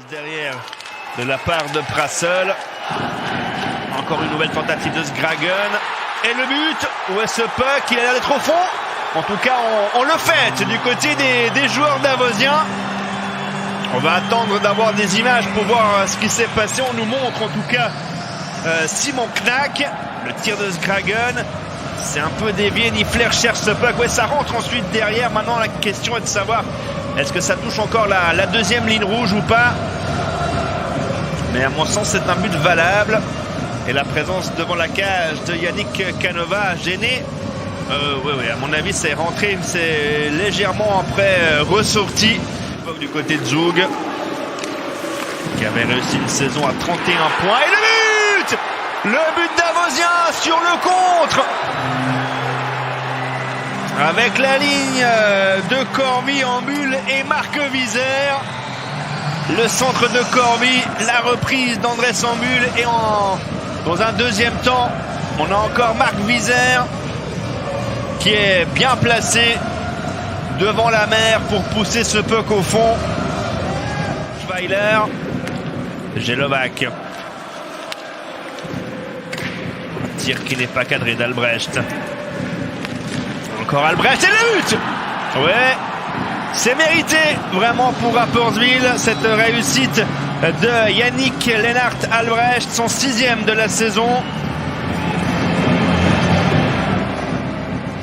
derrière de la part de Prassel. Encore une nouvelle tentative de Sgragen. Et le but, où est ce puck? Il a l'air d'être au fond. En tout cas, on le fait du côté des joueurs davosiens. On va attendre d'avoir des images pour voir ce qui s'est passé. On nous montre en tout cas Simon Knack. Le tir de Sgragen. C'est un peu dévié. Niffler cherche ce puck. Ouais, ça rentre ensuite derrière. Maintenant, la question est de savoir est-ce que ça touche encore la deuxième ligne rouge ou pas. Mais à mon sens, c'est un but valable. Et la présence devant la cage de Yannick Canova a gêné. Oui, à mon avis, c'est rentré. C'est légèrement après ressorti du côté de Zug, qui avait réussi une saison à 31 points. Et le but davosien sur le contre, avec la ligne de Corby en bulle et Marc Vizère. Le centre de Corby, la reprise d'André Sambul et dans un deuxième temps, on a encore Marc Vizère qui est bien placé devant la mer pour pousser ce puck au fond. Schweiler, Jelovac. Un tir qui n'est pas cadré d'Albrecht. Encore Albrecht et le but! Ouais, c'est mérité vraiment pour Rapperswil, cette réussite de Yannick Lennart Albrecht, son 6e de la saison.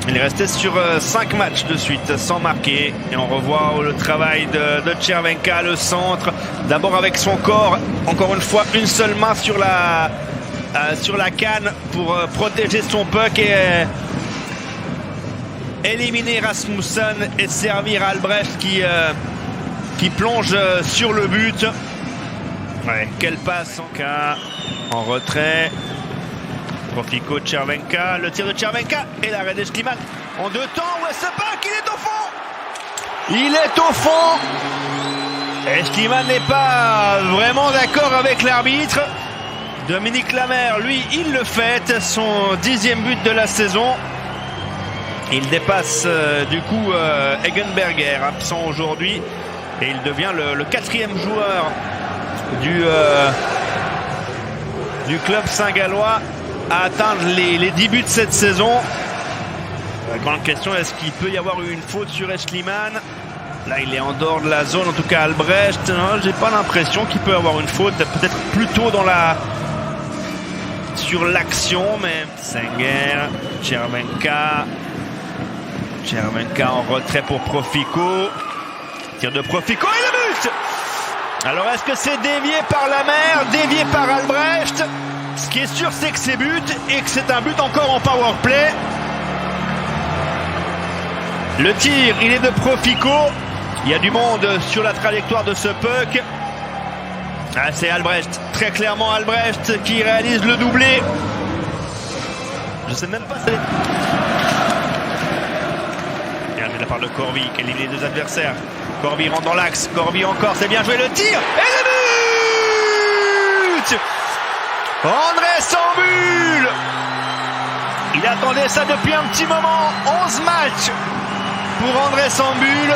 Il est resté sur 5 matchs de suite sans marquer. Et on revoit le travail de Chervenka, le centre. D'abord avec son corps, encore une fois, une seule main sur la canne pour protéger son puck et éliminer Rasmussen et servir Albrecht qui plonge sur le but. Ouais, quelle passe en cas en retrait. Profico, Chervenka, le tir de Chervenka et l'arrêt d'Eskliman en deux temps. Où est ce puck? Il est au fond. Il est au fond. Eskliman n'est pas vraiment d'accord avec l'arbitre. Dominique Lamère, lui, il le fait. Son 10e but de la saison. Il dépasse du coup Eggenberger, absent aujourd'hui. Et il devient le 4e joueur du club saint-gallois à atteindre les 10 buts de cette saison. La grande question, est-ce qu'il peut y avoir eu une faute sur Eskliman? Là, il est en dehors de la zone, en tout cas Albrecht. J'ai pas l'impression qu'il peut y avoir une faute, peut-être plutôt sur l'action, mais Senger, Chervenka en retrait pour Profico. Tir de Profico et le but! Alors, est-ce que c'est dévié par la mer, dévié par Albrecht? Ce qui est sûr, c'est que c'est but et que c'est un but encore en power play. Le tir, il est de Profico. Il y a du monde sur la trajectoire de ce puck. Ah, c'est Albrecht, très clairement Albrecht qui réalise le doublé. Je sais même pas si... Bien joué de la part de Corby qui élimine les deux adversaires. Corby rentre dans l'axe, Corby encore, c'est bien joué, le tir et le but! André Sambul! Il attendait ça depuis un petit moment. 11 matchs pour André Sambul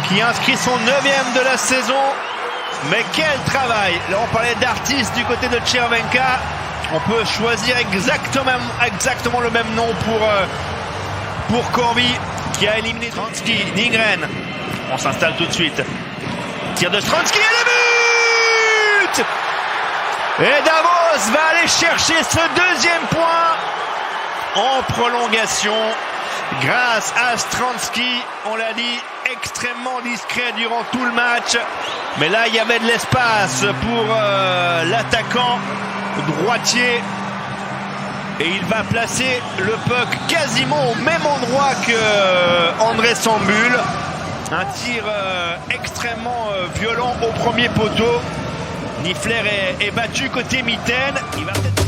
qui inscrit son 9e de la saison. Mais quel travail! Là, on parlait d'artiste du côté de Chervenka. On peut choisir exactement le même nom pour Corby qui a éliminé Stransky. Nygren. On s'installe tout de suite. Tir de Stransky et le but! Et Davos va aller chercher ce 2e point en prolongation grâce à Stransky. On l'a dit, extrêmement discret durant tout le match. Mais là, il y avait de l'espace pour l'attaquant droitier. Et il va placer le puck quasiment au même endroit que André Sambul. Un tir extrêmement violent au premier poteau. Niffler est battu côté mitaine. Il va peut-être...